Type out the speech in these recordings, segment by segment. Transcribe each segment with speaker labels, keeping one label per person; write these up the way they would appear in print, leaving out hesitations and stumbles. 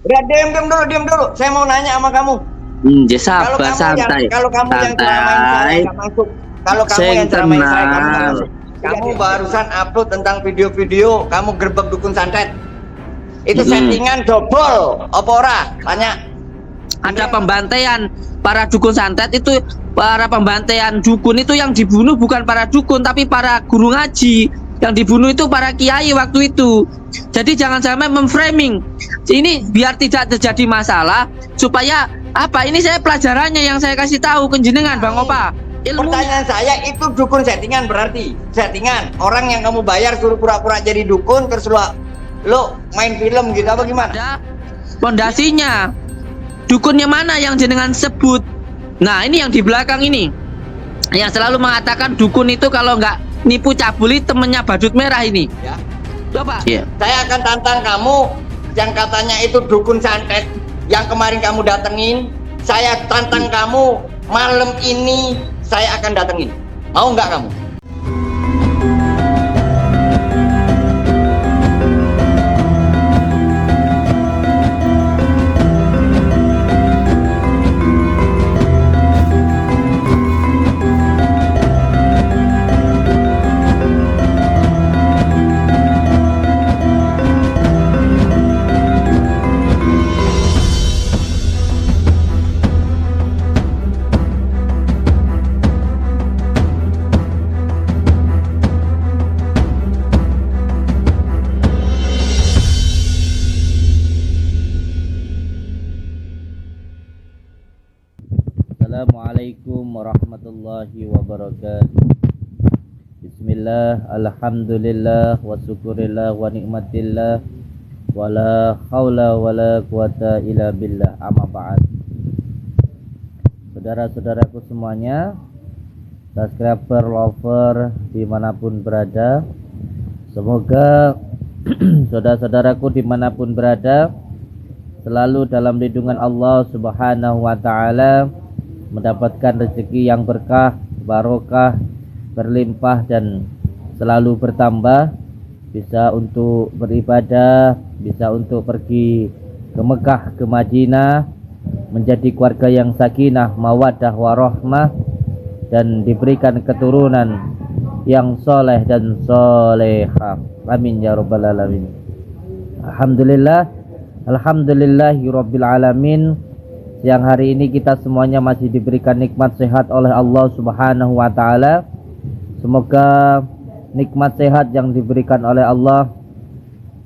Speaker 1: Udah diam dulu. Saya mau nanya sama kamu.
Speaker 2: Sabar, santai.
Speaker 1: Kalau kamu yang ceramain saya nggak masuk. Kalau kamu yang ceramain saya kamu nggak masuk. Kamu barusan upload tentang video-video kamu gerbek dukun santet. Itu settingan double, apa ora? Tanya.
Speaker 2: Ada pembantaian para dukun santet itu, para pembantaian dukun itu yang dibunuh bukan para dukun tapi para guru ngaji. Yang dibunuh itu para kiai waktu itu. Jadi jangan sampai memframing. Ini biar tidak terjadi masalah supaya apa? Ini saya pelajarannya yang saya kasih tahu ke jenengan Bang Opa.
Speaker 1: Pertanyaan saya itu dukun settingan berarti settingan orang yang kamu bayar suruh pura-pura jadi dukun terus lo main film gitu apa gimana?
Speaker 2: Ada pondasinya. Dukunnya mana yang jenengan sebut? Nah ini yang di belakang ini yang selalu mengatakan dukun itu kalau nggak nipu cabuli temennya badut merah ini.
Speaker 1: Ya.
Speaker 2: Coba.
Speaker 1: Saya akan tantang kamu yang katanya itu dukun santet yang kemarin kamu datengin. Saya tantang kamu malam ini saya akan datengin. Mau nggak kamu?
Speaker 3: Assalamualaikum warahmatullahi wabarakatuh. Bismillah, alhamdulillah, wa syukurillah, wa nikmatillah, wa la hawla wa la quwata illa billah, amma ba'd. Saudara-saudaraku semuanya, subscriber, lover, dimanapun berada, semoga saudara-saudaraku dimanapun berada selalu dalam lindungan Allah Subhanahu wa ta'ala, mendapatkan rezeki yang berkah, barokah, berlimpah dan selalu bertambah, bisa untuk beribadah, bisa untuk pergi ke Mekah, ke Madinah, menjadi keluarga yang sakinah, mawaddah, warahmah, dan diberikan keturunan yang soleh dan solehah. Amin ya rabbal alamin. Alhamdulillahi rabbil alamin. Siang hari ini kita semuanya masih diberikan nikmat sehat oleh Allah Subhanahu wa ta'ala. Semoga nikmat sehat yang diberikan oleh Allah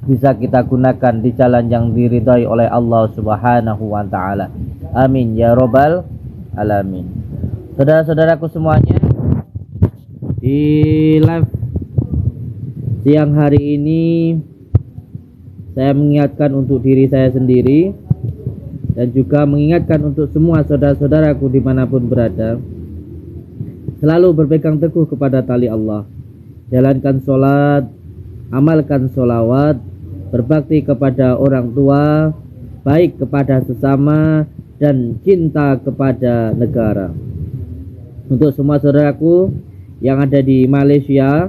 Speaker 3: bisa kita gunakan di jalan yang diridhai oleh Allah Subhanahu wa ta'ala. Amin ya rabbal alamin. Saudara-saudaraku semuanya, di live siang hari ini saya mengingatkan untuk diri saya sendiri dan juga mengingatkan untuk semua saudara-saudaraku dimanapun berada, selalu berpegang teguh kepada tali Allah, jalankan sholat, amalkan sholawat, berbakti kepada orang tua, baik kepada sesama, dan cinta kepada negara. Untuk semua saudaraku yang ada di Malaysia,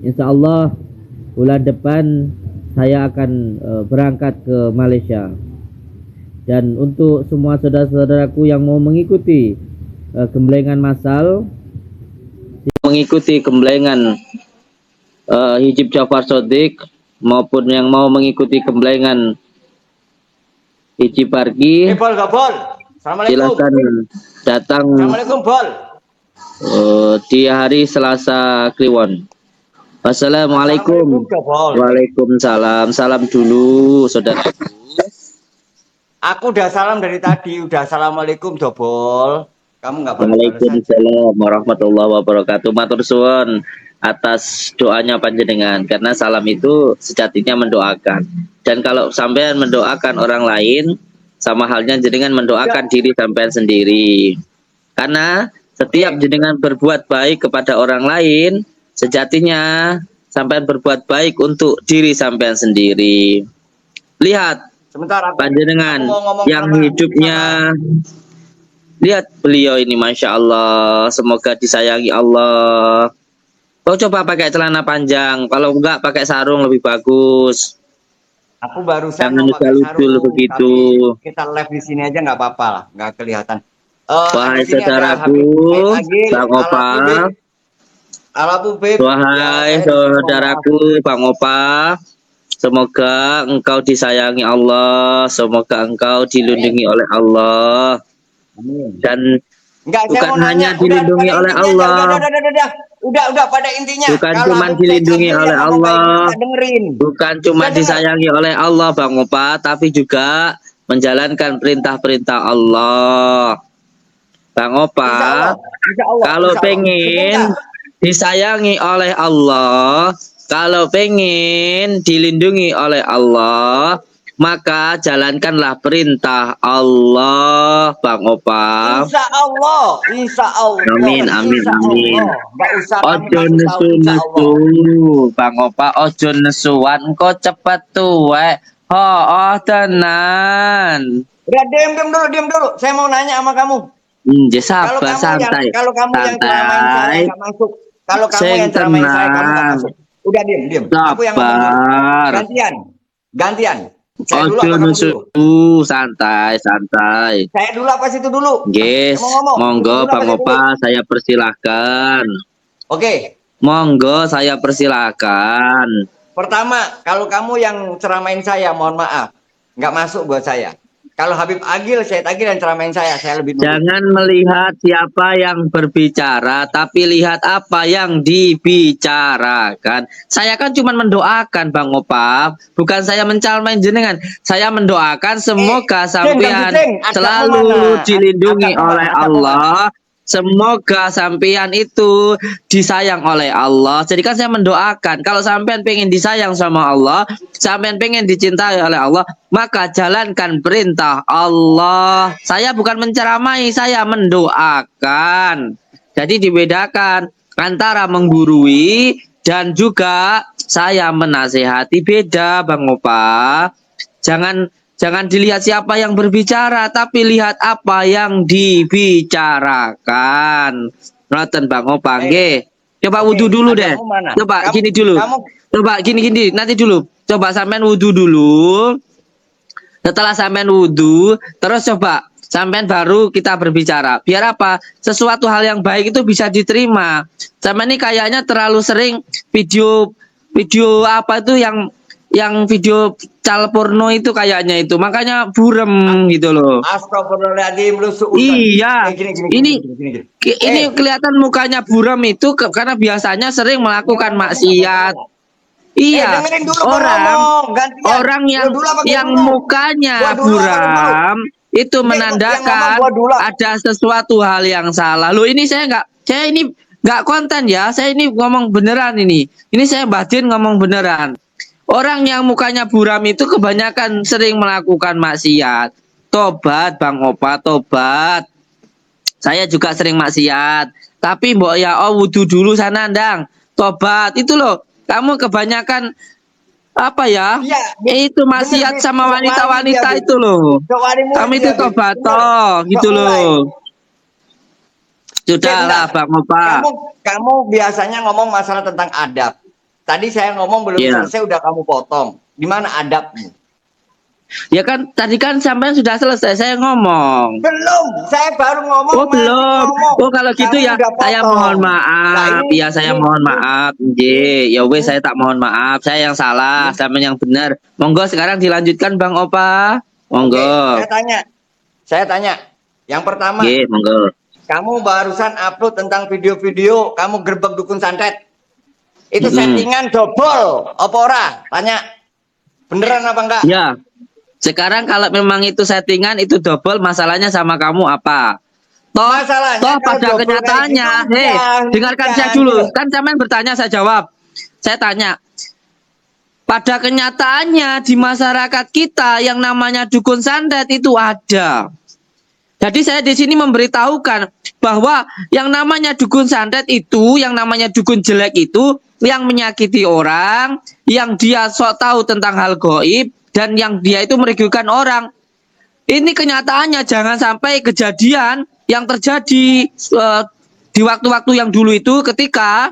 Speaker 3: insya Allah bulan depan saya akan berangkat ke Malaysia. Dan untuk semua saudara-saudaraku yang mau mengikuti gemblengan masal,
Speaker 2: Mengikuti gemblengan Hijib Jafar Shodiq maupun yang mau mengikuti gemblengan Hijib Pargi,
Speaker 1: Bol, Bol. Assalamualaikum.
Speaker 2: silakan datang
Speaker 1: Assalamualaikum, Bol.
Speaker 2: di hari Selasa Kliwon. Wassalamualaikum. Waalaikumsalam. Salam dulu saudara.
Speaker 1: Aku udah salam dari tadi, udah assalamualaikum Dobol. Kamu nggak boleh.
Speaker 2: Waalaikumsalam warahmatullahi wabarakatuh. Matur suwun atas doanya panjenengan, karena salam itu sejatinya mendoakan. Dan kalau sampean mendoakan orang lain, sama halnya jenengan mendoakan diri sampean sendiri. Karena setiap jenengan berbuat baik kepada orang lain, sejatinya sampean berbuat baik untuk diri sampean sendiri. Lihat
Speaker 1: Sebentar,
Speaker 2: panjenengan yang hidupnya, lihat beliau ini, masya Allah, semoga disayangi Allah. Kau coba pakai celana panjang, kalau enggak pakai sarung lebih bagus.
Speaker 1: Aku barusan
Speaker 2: Jangan
Speaker 1: mau pakai
Speaker 2: lucu-lucu
Speaker 1: sarung,
Speaker 2: begitu.
Speaker 1: tapi kita live di sini aja nggak apa-apa lah, nggak kelihatan.
Speaker 2: Wahai
Speaker 1: Di sini ada
Speaker 2: saudaraku,
Speaker 1: Habib Agil,
Speaker 2: Bang Opa.
Speaker 1: Ala Bubib.
Speaker 2: Wahai
Speaker 1: Ya, saya mohon maaf.
Speaker 2: saudaraku, Bang Opa. Semoga engkau disayangi Allah, semoga engkau dilindungi oleh Allah.
Speaker 1: Amin.
Speaker 2: Dan
Speaker 1: Enggak, saya
Speaker 2: bukan
Speaker 1: mau
Speaker 2: hanya
Speaker 1: nanya.
Speaker 2: dilindungi
Speaker 1: Pada
Speaker 2: oleh
Speaker 1: intinya aja.
Speaker 2: Allah,
Speaker 1: Udah, pada intinya.
Speaker 2: bukan
Speaker 1: Kalau
Speaker 2: cuma
Speaker 1: Habib Said
Speaker 2: dilindungi
Speaker 1: Agil
Speaker 2: oleh
Speaker 1: yang ngomong kayak gitu,
Speaker 2: Allah,
Speaker 1: kita dengerin.
Speaker 2: bukan cuma
Speaker 1: Kita denger.
Speaker 2: disayangi oleh Allah, Bang Opa, tapi juga menjalankan perintah-perintah Allah. Bang Opa,
Speaker 1: Insya Allah.
Speaker 2: kalau
Speaker 1: Insya Allah.
Speaker 2: pengen
Speaker 1: Sebentar.
Speaker 2: disayangi oleh Allah, kalau pengen dilindungi oleh Allah, maka jalankanlah perintah Allah, Bang Opa.
Speaker 1: Insya Allah.
Speaker 2: Amin, amin,
Speaker 1: Insya
Speaker 2: amin.
Speaker 1: Allah. Nggak usah kamu
Speaker 2: Ojo
Speaker 1: kasih tahu, insya Allah.
Speaker 2: nesu, Bang Opa, ojo nesuan, engkau cepet tuwek. Oh, tenan.
Speaker 1: Udah, diam dulu. Saya mau nanya sama kamu.
Speaker 2: Sabar, santai.
Speaker 1: Kalau kamu yang ceramain saya nggak masuk. Kalau kamu
Speaker 2: Sing
Speaker 1: yang ceramain saya kamu nggak
Speaker 2: tenang.
Speaker 1: masuk. Udah diam. Aku yang ngomong dulu.
Speaker 2: Sabar.
Speaker 1: Gantian. Saya dulu
Speaker 2: Ojo
Speaker 1: apa kamu
Speaker 2: nesu,
Speaker 1: dulu?
Speaker 2: santai.
Speaker 1: Saya dulu apa situ dulu?
Speaker 2: Yes,
Speaker 1: Mau ngomong.
Speaker 2: monggo
Speaker 1: Dulu apa
Speaker 2: Bang
Speaker 1: saya dulu?
Speaker 2: Opa, saya persilahkan.
Speaker 1: Oke.
Speaker 2: Monggo saya persilahkan.
Speaker 1: Pertama, kalau kamu yang ceramain saya, mohon maaf, nggak masuk buat saya. Kalau Habib Agil, Said Agil yang ceramain saya lebih dulu.
Speaker 2: Jangan melihat siapa yang berbicara, tapi lihat apa yang dibicarakan. Saya kan cuma mendoakan, Bang Opa, bukan saya mencalmain jenengan. Saya mendoakan semoga sampean selalu dilindungi oleh Allah. Semoga sampean itu disayang oleh Allah. Jadi kan saya mendoakan kalau sampean pengen disayang sama Allah, sampean pengen dicintai oleh Allah, maka jalankan perintah Allah. Saya bukan menceramai, saya mendoakan. Jadi dibedakan antara menggurui dan juga saya menasehati, beda, Bang Opa. Jangan dilihat siapa yang berbicara, tapi lihat apa yang dibicarakan. Noten Bang Opa, nggih. Coba wudhu dulu deh. Coba gini dulu. Coba gini, nanti dulu. Coba sampean wudhu dulu. Setelah sampean wudhu, terus coba sampean baru kita berbicara. Biar apa? Sesuatu hal yang baik itu bisa diterima. Sampean ini kayaknya terlalu sering video apa itu yang video cal porno itu kayaknya itu, makanya burem gitu loh.
Speaker 1: Astagfirullahaladzim, lu
Speaker 2: Iya. Ini kelihatan mukanya buram itu karena biasanya sering melakukan maksiat. Iya. Orang yang mukanya buram itu menandakan ada sesuatu hal yang salah. Loh, ini saya ini nggak konten ya. Saya ini ngomong beneran ini. Ini saya batin ngomong beneran. Orang yang mukanya buram itu kebanyakan sering melakukan maksiat. Tobat, Bang Opa, tobat. Saya juga sering maksiat. Tapi mbok ya wudhu dulu sana, Ndang. Tobat. Itu loh. Kamu kebanyakan apa ya? Itu maksiat sama wanita-wanita itu loh. Kamu itu tobat toh, gitu loh. Sudahlah, Bang Opa.
Speaker 1: Kamu biasanya ngomong masalah tentang adab. Tadi saya ngomong belum selesai udah kamu potong. Di mana adabnya?
Speaker 2: Ya kan tadi kan sampai sudah selesai saya ngomong.
Speaker 1: Belum, saya baru ngomong.
Speaker 2: Oh belum. Oh kalau gitu ya saya mohon maaf. Ya saya mohon maaf. Ya wes saya tak mohon maaf. Saya yang salah, sama yang benar. Monggo sekarang dilanjutkan Bang Opa. Monggo.
Speaker 1: Saya tanya. Yang pertama.
Speaker 2: Monggo.
Speaker 1: Kamu barusan upload tentang video-video kamu gerbek dukun santet. Itu settingan double, apa ora? Tanya. Beneran apa enggak?
Speaker 2: Ya. Sekarang kalau memang itu settingan, itu double, masalahnya sama kamu apa? Toh pada kenyataannya, dengarkan saya dulu. Kan sampean bertanya, saya jawab. Saya tanya. Pada kenyataannya di masyarakat kita yang namanya dukun santet itu ada. Jadi saya di sini memberitahukan bahwa yang namanya dukun santet itu, yang namanya dukun jelek itu, yang menyakiti orang, yang dia sok tahu tentang hal gaib, dan yang dia itu merugikan orang. Ini kenyataannya, jangan sampai kejadian yang terjadi di waktu-waktu yang dulu itu ketika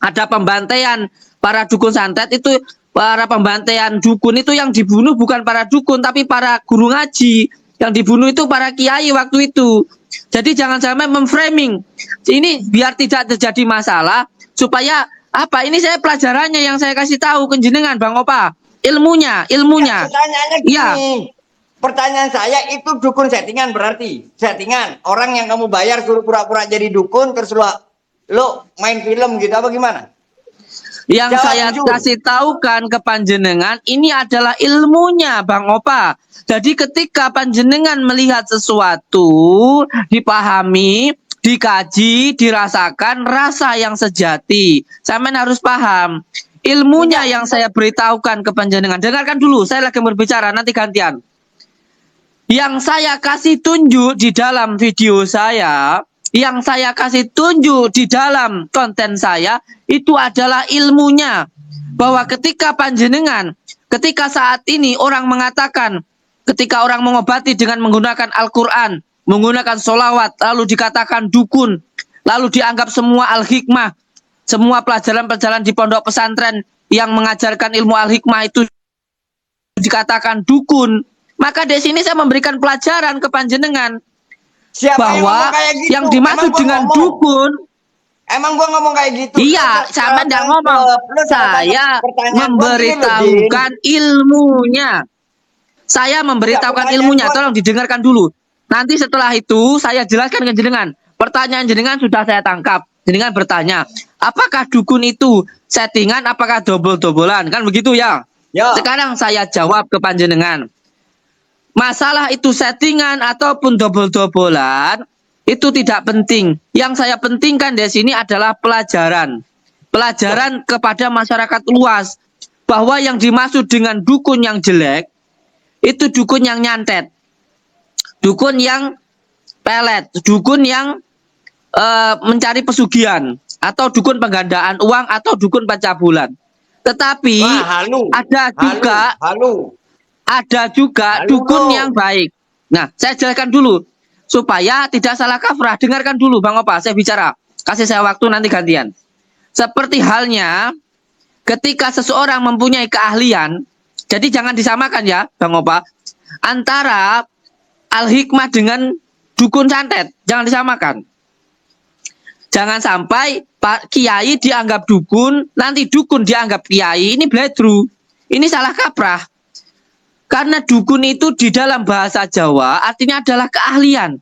Speaker 2: ada pembantaian para dukun santet itu
Speaker 3: para pembantaian dukun itu yang dibunuh bukan para dukun tapi para guru ngaji. Yang dibunuh itu para kiai waktu itu. Jadi jangan sampai memframing. Ini biar tidak terjadi masalah supaya apa? Ini saya pelajarannya yang saya kasih tahu ke jenengan Bang Opa. Ilmunya.
Speaker 1: Pertanyaannya gini.
Speaker 3: Iya.
Speaker 1: Pertanyaan saya itu dukun settingan berarti settingan orang yang kamu bayar suruh pura-pura jadi dukun terus lo main film gitu apa gimana?
Speaker 3: Yang
Speaker 1: Jawab
Speaker 3: saya
Speaker 1: jujur.
Speaker 3: kasih tahukan ke panjenengan ini adalah ilmunya Bang Opa. Jadi ketika panjenengan melihat sesuatu dipahami, dikaji, dirasakan rasa yang sejati. Sampean harus paham. Ilmunya yang saya beritahukan ke panjenengan. Dengarkan dulu, saya lagi berbicara nanti gantian. Yang saya kasih tunjuk di dalam video saya, yang saya kasih tunjuk di dalam konten saya itu adalah ilmunya. Bahwa ketika panjenengan, ketika saat ini orang mengatakan, ketika orang mengobati dengan menggunakan Al-Quran, menggunakan sholawat, lalu dikatakan dukun, lalu dianggap semua al-hikmah, semua pelajaran-pelajaran di pondok pesantren yang mengajarkan ilmu al-hikmah itu dikatakan dukun, maka di sini saya memberikan pelajaran ke panjenengan.
Speaker 1: Siapa
Speaker 3: bahwa yang dimaksud dengan dukun,
Speaker 1: emang gua ngomong kayak gitu.
Speaker 3: iya, sama nggak ngomong. Saya memberitahukan ilmunya. Saya memberitahukan ilmunya. Tolong didengarkan dulu. Nanti setelah itu saya jelaskan ke jenengan. Pertanyaan jenengan sudah saya tangkap. Jenengan bertanya, apakah dukun itu settingan? Apakah dobol-dobolan? Kan begitu ya?
Speaker 1: Ya.
Speaker 3: Sekarang saya jawab ke panjenengan. Masalah itu settingan ataupun dobol-dobolan itu tidak penting. Yang saya pentingkan di sini adalah pelajaran. Pelajaran kepada masyarakat luas bahwa yang dimaksud dengan dukun yang jelek itu dukun yang nyantet. Dukun yang pelet, dukun yang mencari pesugihan atau dukun penggandaan uang atau dukun pencabulan. Tetapi ada juga dukun yang baik. Nah, saya jelaskan dulu supaya tidak salah kaprah. Dengarkan dulu Bang Opa, saya bicara. Kasih saya waktu nanti gantian. Seperti halnya ketika seseorang mempunyai keahlian, jadi jangan disamakan ya Bang Opa, antara al-hikmah dengan dukun santet. Jangan disamakan. Jangan sampai Pak Kiai dianggap dukun, nanti dukun dianggap Kiai. Ini bledru. Ini salah kaprah. Karena dukun itu di dalam bahasa Jawa artinya adalah keahlian.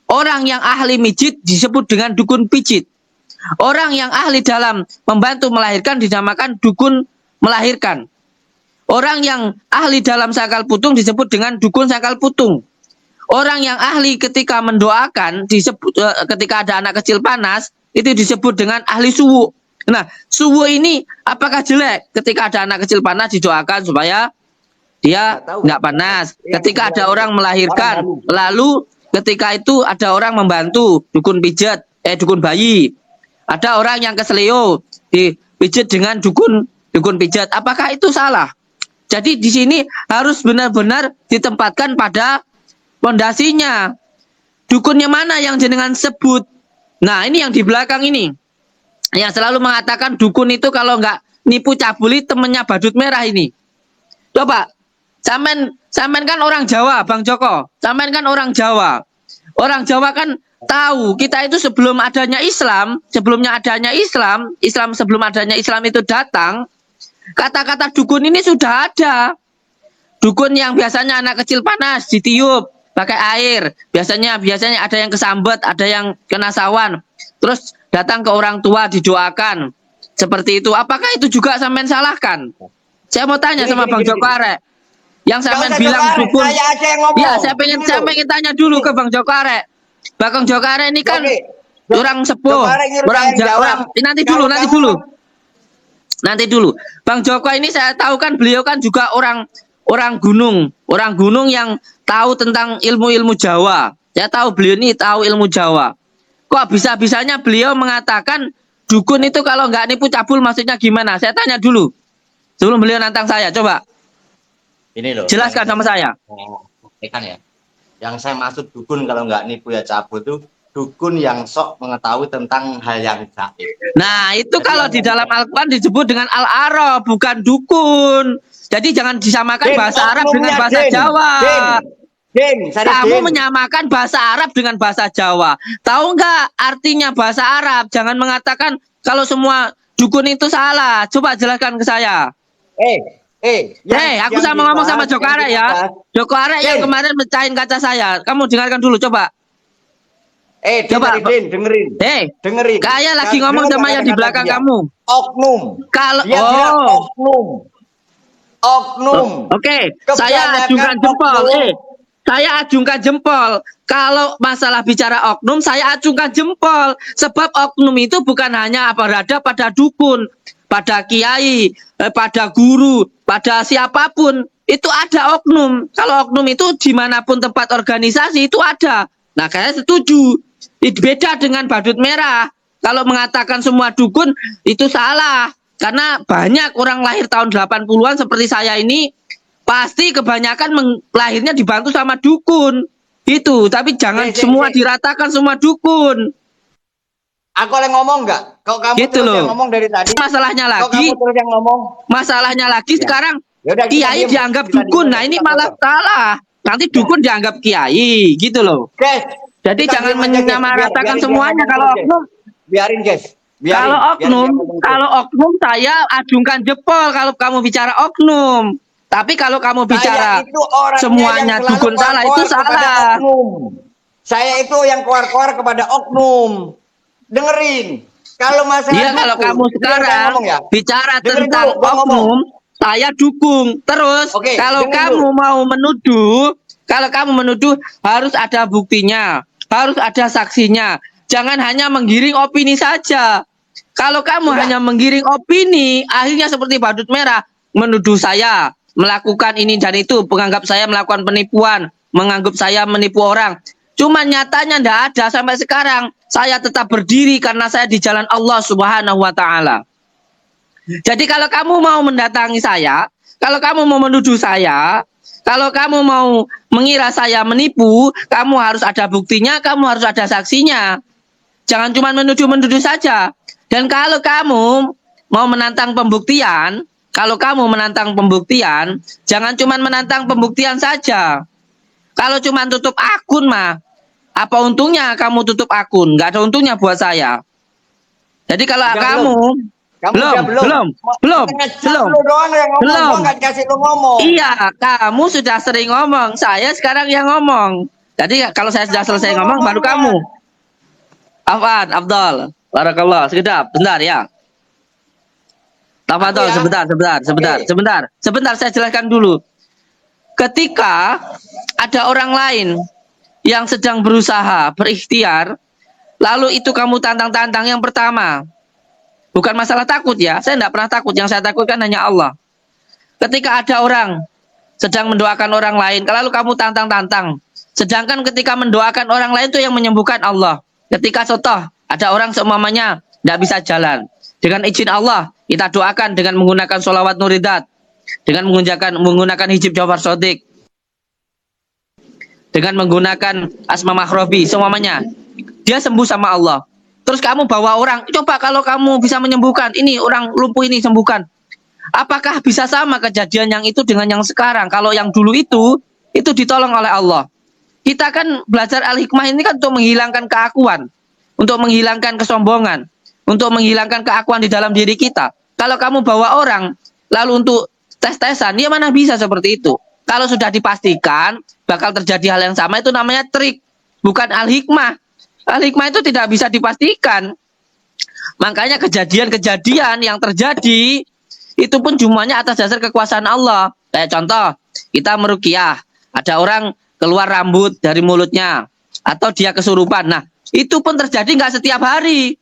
Speaker 3: Orang yang ahli mijit disebut dengan dukun pijit. Orang yang ahli dalam membantu melahirkan dinamakan dukun melahirkan. Orang yang ahli dalam sangkal putung disebut dengan dukun sangkal putung. Orang yang ahli ketika mendoakan disebut ketika ada anak kecil panas itu disebut dengan ahli suwu. Nah, suwu ini apakah jelek? Ketika ada anak kecil panas didoakan supaya dia nggak panas. Ketika ada orang melahirkan, lalu ketika itu ada orang membantu dukun pijat, dukun bayi. Ada orang yang keseleo dipijat dengan dukun pijat. Apakah itu salah? Jadi di sini harus benar-benar ditempatkan pada pondasinya. Dukunnya mana yang jenengan sebut? Nah, ini yang di belakang ini. Yang selalu mengatakan dukun itu kalau nggak nipu cabuli temennya badut merah ini. Coba Sampean kan orang Jawa, Bang Joko. Sampean kan orang Jawa. Orang Jawa kan tahu kita itu sebelum adanya Islam, sebelum adanya Islam itu datang, kata-kata dukun ini sudah ada. Dukun yang biasanya anak kecil panas ditiup pakai air, biasanya ada yang kesambet, ada yang kena sawan. Terus datang ke orang tua didoakan. Seperti itu. Apakah itu juga sampean salahkan? Saya mau tanya sama Bang Joko Arek. Yang sampean bilang dukun. Ya, saya pengen tanya dulu ke Bang Joko Arek. Bang Joko Arek ini kan orang sepuh, orang Jawa. Nanti dulu. Bang Joko ini saya tahu kan beliau kan juga orang gunung yang tahu tentang ilmu-ilmu Jawa. Saya tahu beliau ini tahu ilmu Jawa. Kok bisa-bisanya beliau mengatakan dukun itu kalau nggak nipu cabul maksudnya gimana? Saya tanya dulu. Sebelum beliau nantang saya, coba.
Speaker 1: Ini loh.
Speaker 3: Jelaskan sama saya.
Speaker 1: Ikan ya. Yang saya maksud dukun kalau nggak nipu ya cabul itu dukun yang sok mengetahui tentang hal yang gaib.
Speaker 3: Nah, itu kalau di dalam Al-Quran disebut dengan al-araf, bukan dukun. Jadi jangan disamakan bahasa Arab dengan bahasa Jawa. Kamu menyamakan bahasa Arab dengan bahasa Jawa. Tahu nggak artinya bahasa Arab? Jangan mengatakan kalau semua dukun itu salah. Coba jelaskan ke saya. Aku sama ngomong sama Joko Arek ya. Joko Arek yang kemarin mecahin kaca saya. Kamu dengarkan dulu coba. Coba
Speaker 1: dengerin. Dengerin.
Speaker 3: Kayak lagi ngomong sama yang di belakang kamu.
Speaker 1: Oknum.
Speaker 3: Kalau
Speaker 1: oknum.
Speaker 3: Oke, saya ajukan jempol. Saya ajungkan jempol. Kalau masalah bicara oknum, saya acungkan jempol. Sebab oknum itu bukan hanya berada pada dukun, pada kiai, pada guru, pada siapapun. Itu ada oknum. Kalau oknum itu dimanapun tempat organisasi itu ada. Nah, saya setuju. Itu beda dengan badut merah. Kalau mengatakan semua dukun itu salah. Karena banyak orang lahir tahun 80-an seperti saya ini, pasti kebanyakan lahirnya dibantu sama dukun. Itu, tapi jangan semua diratakan semua dukun.
Speaker 1: Aku oleh ngomong nggak? Kok kamu
Speaker 3: gitu
Speaker 1: terus
Speaker 3: loh.
Speaker 1: yang ngomong dari tadi?
Speaker 3: Masalahnya
Speaker 1: Kok
Speaker 3: lagi,
Speaker 1: kamu terus yang ngomong?
Speaker 3: Masalahnya lagi
Speaker 1: Ya.
Speaker 3: sekarang
Speaker 1: Yaudah,
Speaker 3: kiai dianggap dukun. Nah, ini malah salah. Nanti dukun dianggap kiai, gitu loh.
Speaker 1: Guys,
Speaker 3: jadi jangan menyamaratakan semuanya. Kalau oknum,
Speaker 1: biarin guys.
Speaker 3: Kalau oknum saya ajungkan jempol kalau kamu bicara oknum. Tapi kalau kamu bicara semuanya dukun salah, itu salah.
Speaker 1: Saya itu yang keluar-keluar kepada oknum. Dengerin. Kalau masalah
Speaker 3: iya, kalau kamu sekarang bicara tentang oknum, saya dukung. Terus kalau kamu mau menuduh, harus ada buktinya, harus ada saksinya. Jangan hanya menggiring opini saja. Kalau kamu hanya menggiring opini, akhirnya seperti badut merah, menuduh saya melakukan ini dan itu, menganggap saya melakukan penipuan, menganggap saya menipu orang. Cuma nyatanya ndak ada sampai sekarang. Saya tetap berdiri karena saya di jalan Allah Subhanahu wa Ta'ala. Jadi kalau kamu mau mendatangi saya, kalau kamu mau menuduh saya, kalau kamu mau mengira saya menipu, kamu harus ada buktinya, kamu harus ada saksinya. Jangan cuma menuduh-menuduh saja. Dan kalau kamu mau menantang pembuktian, jangan cuma menantang pembuktian saja. Kalau cuma tutup akun mah, apa untungnya kamu tutup akun? Nggak ada untungnya buat saya. Jadi kalau belum. Iya, kamu sudah sering ngomong. Saya sekarang yang ngomong. Jadi kalau saya sudah selesai ngomong, baru kamu. Afan, Abdul, barakallah. Sekedap, bentar ya. Tafadhol, sebentar, saya jelaskan dulu. Ketika ada orang lain yang sedang berusaha, berikhtiar, lalu itu kamu tantang-tantang, yang pertama, bukan masalah takut ya, saya tidak pernah takut, yang saya takutkan hanya Allah. Ketika ada orang sedang mendoakan orang lain, lalu kamu tantang-tantang, sedangkan ketika mendoakan orang lain itu yang menyembuhkan Allah. Ketika contoh, ada orang seumpamanya tidak bisa jalan, dengan izin Allah, kita doakan dengan menggunakan sholawat nuridat, dengan menggunakan hijab Jafar Shodiq, dengan menggunakan asma mahrobi, semuanya dia sembuh sama Allah. Terus kamu bawa orang, coba kalau kamu bisa menyembuhkan, ini orang lumpuh ini sembuhkan. Apakah bisa sama kejadian yang itu dengan yang sekarang? Kalau yang dulu itu ditolong oleh Allah. Kita kan belajar al-hikmah ini kan untuk menghilangkan keakuan, untuk menghilangkan kesombongan, untuk menghilangkan keakuan di dalam diri kita. Kalau kamu bawa orang, lalu untuk tes-tesan, ya mana bisa seperti itu. Kalau sudah dipastikan bakal terjadi hal yang sama, itu namanya trik, bukan al-hikmah. Al-hikmah itu tidak bisa dipastikan. Makanya kejadian-kejadian yang terjadi, itu pun jumlahnya atas dasar kekuasaan Allah. Kayak contoh, kita meruqyah, ada orang keluar rambut dari mulutnya, atau dia kesurupan. Nah, itu pun terjadi nggak setiap hari.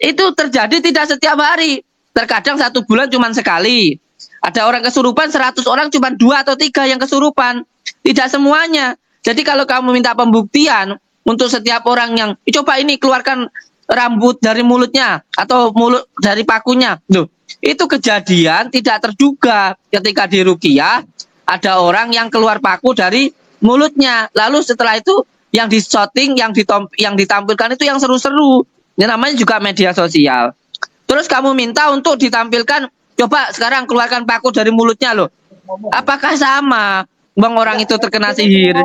Speaker 3: Itu terjadi tidak setiap hari. Terkadang 1 bulan cuma sekali. Ada orang kesurupan, 100 orang cuma 2 atau 3 yang kesurupan. Tidak semuanya. Jadi kalau kamu minta pembuktian untuk setiap orang yang coba ini keluarkan rambut dari mulutnya atau mulut dari pakunya, loh, itu kejadian tidak terduga. Ketika di ruqyah ada orang yang keluar paku dari mulutnya, lalu setelah itu yang di shooting, yang ditampilkan itu yang seru-seru. Ini namanya juga media sosial. Terus kamu minta untuk ditampilkan, coba sekarang keluarkan paku dari mulutnya loh. Apakah sama? Bang orang itu terkena sihir.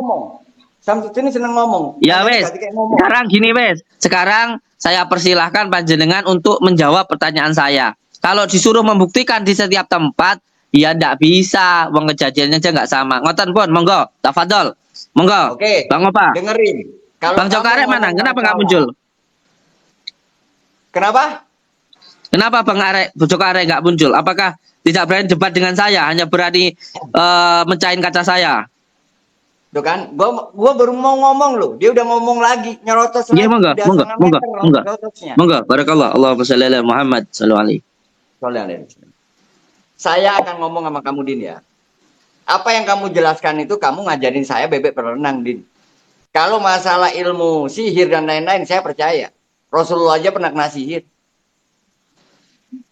Speaker 1: Samsudin seneng ngomong.
Speaker 3: Ya wes. Sekarang gini wes. Sekarang saya persilahkan panjenengan untuk menjawab pertanyaan saya. Kalau disuruh membuktikan di setiap tempat, ya ndak bisa. Wong kejadiannya aja nggak sama. Ngoten pun, monggo, tafadhol. Monggo.
Speaker 1: Oke.
Speaker 3: Bang Opa.
Speaker 1: Dengerin.
Speaker 3: Bang Jokarek mana? Kenapa nggak muncul?
Speaker 1: Kenapa?
Speaker 3: Kenapa Bang Jokarek nggak muncul? Apakah tidak berani debat dengan saya, hanya berani mencahin kaca saya?
Speaker 1: Tuh kan, gua baru mau ngomong loh, dia udah ngomong lagi, nyerotos lagi.
Speaker 3: Iya, monggo,
Speaker 1: udah
Speaker 3: monggo,
Speaker 1: setengah
Speaker 3: monggo,
Speaker 1: meter
Speaker 3: monggo.
Speaker 1: nyerotosnya.
Speaker 3: Monggo, barakallah. Allahumma shalli ala Muhammad sallallahu alaihi.
Speaker 1: Saya akan ngomong sama kamu, Din, ya. Apa yang kamu jelaskan itu kamu ngajarin saya bebek berenang, Din. Kalau masalah ilmu sihir dan lain-lain, saya percaya. Rasulullah aja pernah kena sihir.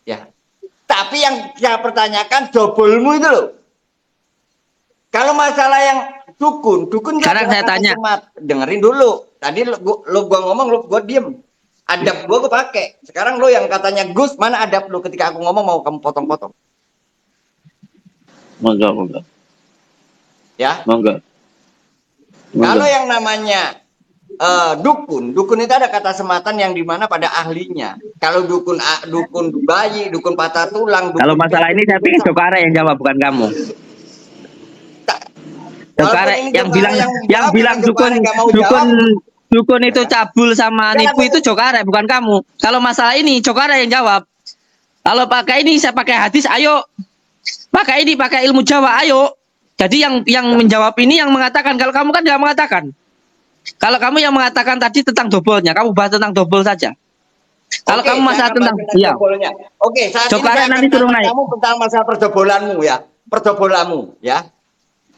Speaker 1: Ya. Tapi yang saya pertanyakan jobolmu itu loh. Kalau masalah yang dukun
Speaker 3: sekarang saya tanya.
Speaker 1: Dengerin dulu. Tadi gua ngomong, gua diem. Adab gua pakai. Sekarang lo yang katanya Gus, mana adab lo ketika aku ngomong mau kamu potong-potong?
Speaker 2: Monggo, monggo.
Speaker 1: Ya.
Speaker 2: Monggo.
Speaker 1: Kalau yang namanya dukun itu ada kata sematan yang dimana pada ahlinya. Kalau dukun bayi, dukun patah tulang.
Speaker 3: Kalau masalah ini saya pikir Jokarek yang jawab, bukan kamu. Jokarek yang bilang dukun itu cabul sama nipu itu Jokarek, bukan kamu. Kalau masalah ini Jokarek yang jawab. Kalau pakai ini saya pakai hadis, ayo. Pakai ilmu Jawa, ayo. Jadi yang menjawab ini yang mengatakan, kalau kamu kan tidak mengatakan. Kalau kamu yang mengatakan tadi tentang dobolnya, kamu bahas tentang dobol saja. Kalau kamu masalah tentang
Speaker 1: dobolnya. Oke, saat
Speaker 3: Jokarek
Speaker 1: ini
Speaker 3: nanti suruh naik.
Speaker 1: Kamu tentang masalah perdobolanmu ya. Perdobolanmu ya.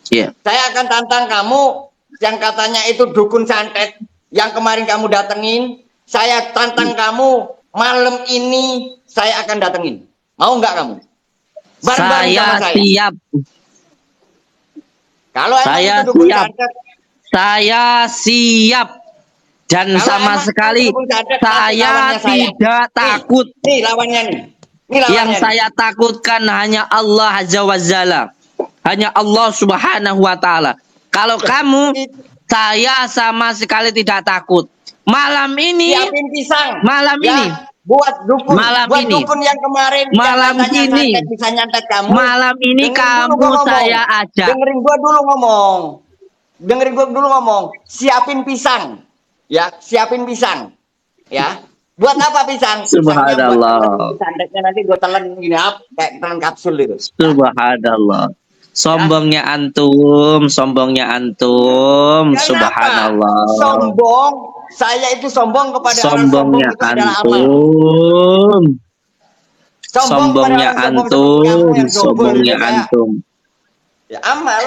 Speaker 2: Iya.
Speaker 1: Saya akan tantang kamu yang katanya itu dukun santet yang kemarin kamu datengin. Saya tantang kamu malam ini saya akan datengin. Mau nggak kamu? Bareng-bareng sama saya.
Speaker 3: Siap.
Speaker 1: Kalau
Speaker 3: saya
Speaker 1: itu dukun
Speaker 3: siap.
Speaker 1: santet,
Speaker 3: saya siap. Dan
Speaker 1: kalau
Speaker 3: sama sekali
Speaker 1: santet,
Speaker 3: saya tidak takut.
Speaker 1: Nih lawannya nih.
Speaker 3: Yang saya takutkan hanya Allah Azza wa Jalla. Hanya Allah Subhanahu wa Ta'ala. Kalau kamu, saya sama sekali tidak takut. Malam ini,
Speaker 1: siapin pisang.
Speaker 3: Malam
Speaker 1: ya,
Speaker 3: ini,
Speaker 1: buat dukun.
Speaker 3: Malam
Speaker 1: buat
Speaker 3: ini,
Speaker 1: dukun yang kemarin.
Speaker 3: Malam ini,
Speaker 1: bisa nyantet kamu.
Speaker 3: Malam ini kamu saya ajak.
Speaker 1: Dengerin gua dulu ngomong. Siapin pisang. Ya, siapin pisang. Ya. Buat apa pisang?
Speaker 3: Subhanallah.
Speaker 1: Santetnya nanti gue telan gini kayak telan kapsul itu.
Speaker 3: Subhanallah. Sombongnya antum, subhanallah.
Speaker 1: Sombong, saya itu sombong kepada
Speaker 3: sombongnya
Speaker 1: orang
Speaker 3: antum. Sombongnya antum.
Speaker 1: Ya amal.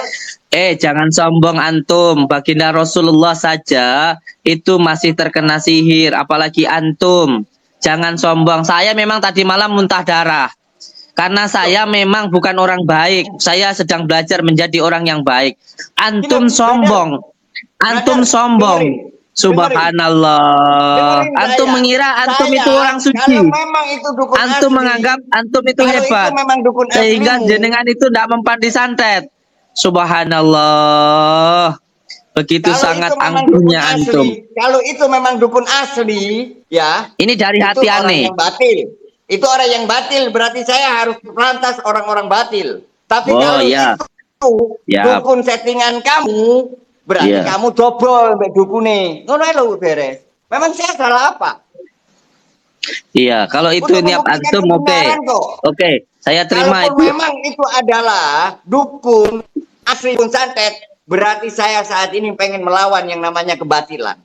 Speaker 3: Jangan sombong antum. Baginda Rasulullah saja itu masih terkena sihir, apalagi antum. Jangan sombong. Saya memang tadi malam muntah darah. Karena saya memang bukan orang baik. Saya sedang belajar menjadi orang yang baik. Antum sombong. Antum sombong. Subhanallah. Antum mengira antum itu orang suci. Antum menganggap antum itu hebat. Sehingga jenengan itu tidak mempan disantet. Subhanallah. Begitu sangat angkuhnya antum.
Speaker 1: Kalau itu memang dukun asli, ya.
Speaker 3: Ini dari hati aneh.
Speaker 1: Itu orang yang batil, berarti saya harus merantas orang-orang batil. Tapi kalau itu dukun settingan kamu, berarti kamu dobol mbak dukune. Ngono lho beres. Memang saya salah apa?
Speaker 3: Iya, kalau itu niat antum oke. Saya terima itu.
Speaker 1: Memang itu adalah dukun asli dukun santet, berarti saya saat ini pengen melawan yang namanya kebatilan.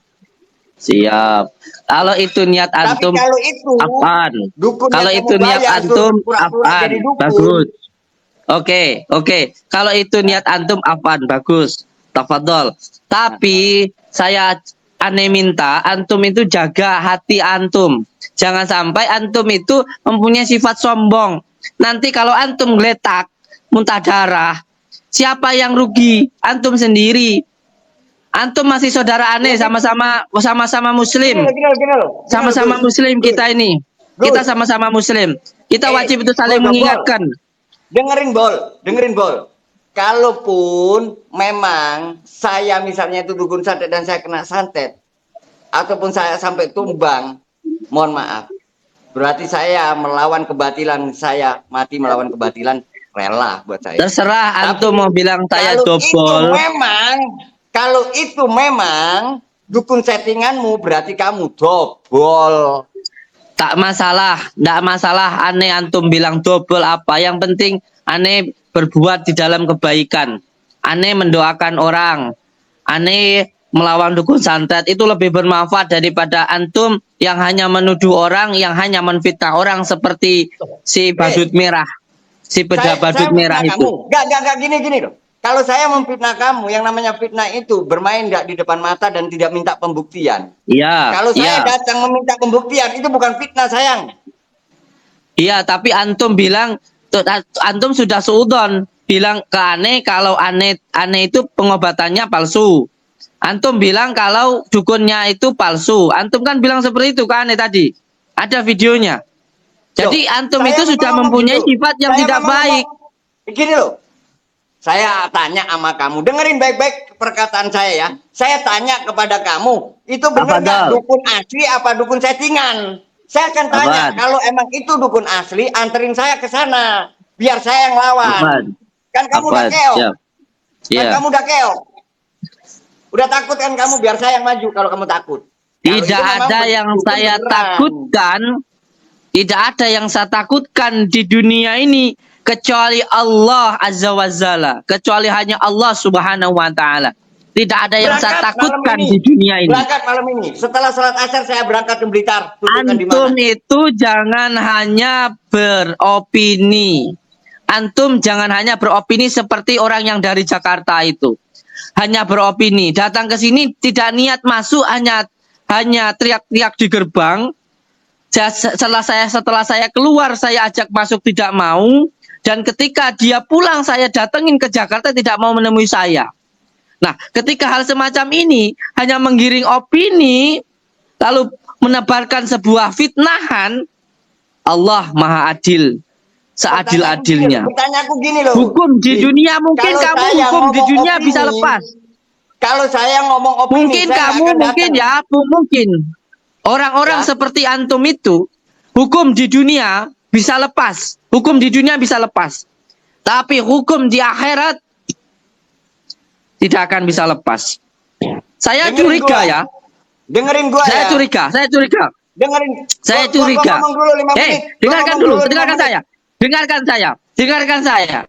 Speaker 3: Siap. Kalau itu niat antum, apaan? Kalau itu niat antum, apaan? Bagus. Oke. Kalau itu niat antum, apaan? Bagus. Tafadhol. Tapi saya aneh minta antum itu jaga hati antum. Jangan sampai antum itu mempunyai sifat sombong. Nanti kalau antum geletak, muntah darah, siapa yang rugi? Antum sendiri. Antum masih saudara aneh, sama-sama muslim.
Speaker 1: Gini loh.
Speaker 3: Sama-sama muslim kita ini. Kita sama-sama muslim. Kita wajib itu saling mengingatkan.
Speaker 1: Dengerin bol. Kalaupun memang saya misalnya itu dukun santet dan saya kena santet, ataupun saya sampai tumbang, mohon maaf. Berarti saya melawan kebatilan, saya mati melawan kebatilan, rela buat saya.
Speaker 3: Terserah antum mau bilang saya dobol.
Speaker 1: Kalau itu memang dukun settinganmu, berarti kamu dobol.
Speaker 3: Tak masalah, tidak masalah aneh antum bilang dobol apa. Yang penting aneh berbuat di dalam kebaikan. Aneh mendoakan orang. Aneh melawan dukun santet itu lebih bermanfaat daripada antum yang hanya menuduh orang, yang hanya menfitnah orang seperti si badut merah. Si badut merah itu.
Speaker 1: Gak gini loh. Kalau saya memfitnah kamu, yang namanya fitnah itu bermain gak di depan mata dan tidak minta pembuktian.
Speaker 3: Iya.
Speaker 1: Kalau saya datang meminta pembuktian, itu bukan fitnah, sayang.
Speaker 3: Iya, tapi antum bilang, antum sudah suudon bilang ke aneh kalau aneh itu pengobatannya palsu. Antum bilang kalau dukunnya itu palsu. Antum kan bilang seperti itu ke aneh tadi. Ada videonya. Jadi antum itu sudah mempunyai sifat yang tidak baik.
Speaker 1: Gini loh. Saya tanya sama kamu, dengerin baik-baik perkataan saya ya. Saya tanya kepada kamu, itu benar nggak dukun asli apa dukun settingan? Saya akan tanya, kalau emang itu dukun asli, anterin saya ke sana, biar saya yang lawan. Kan kamu udah keok. Kan kamu udah keok. Udah takut kan kamu, biar saya yang maju kalau kamu takut.
Speaker 3: Tidak ada yang saya takutkan. Tidak ada yang saya takutkan di dunia ini kecuali Allah Azza wa Jalla, kecuali hanya Allah Subhanahu wa taala. Tidak ada yang saya takutkan di dunia ini.
Speaker 1: Berangkat malam ini. Setelah salat asar saya berangkat ke Blitar.
Speaker 3: Antum itu jangan hanya beropini. Antum jangan hanya beropini seperti orang yang dari Jakarta itu. Hanya beropini, datang ke sini tidak niat masuk, hanya teriak-teriak di gerbang. Setelah saya keluar saya ajak masuk tidak mau. Dan ketika dia pulang saya datengin ke Jakarta tidak mau menemui saya. Nah, ketika hal semacam ini hanya menggiring opini lalu menebarkan sebuah fitnahan, Allah Maha Adil, seadil-adilnya.
Speaker 1: Pertanyaanku gini loh.
Speaker 3: Hukum di dunia mungkin kamu hukum di dunia opini, bisa lepas.
Speaker 1: Kalau saya ngomong opini,
Speaker 3: mungkin kamu mungkin orang-orang seperti antum itu hukum di dunia bisa lepas. Hukum di dunia bisa lepas. Tapi hukum di akhirat tidak akan bisa lepas. Saya curiga ya.
Speaker 1: Dengerin gua
Speaker 3: saya
Speaker 1: ya.
Speaker 3: Saya curiga. Saya curiga. Dengarkan saya.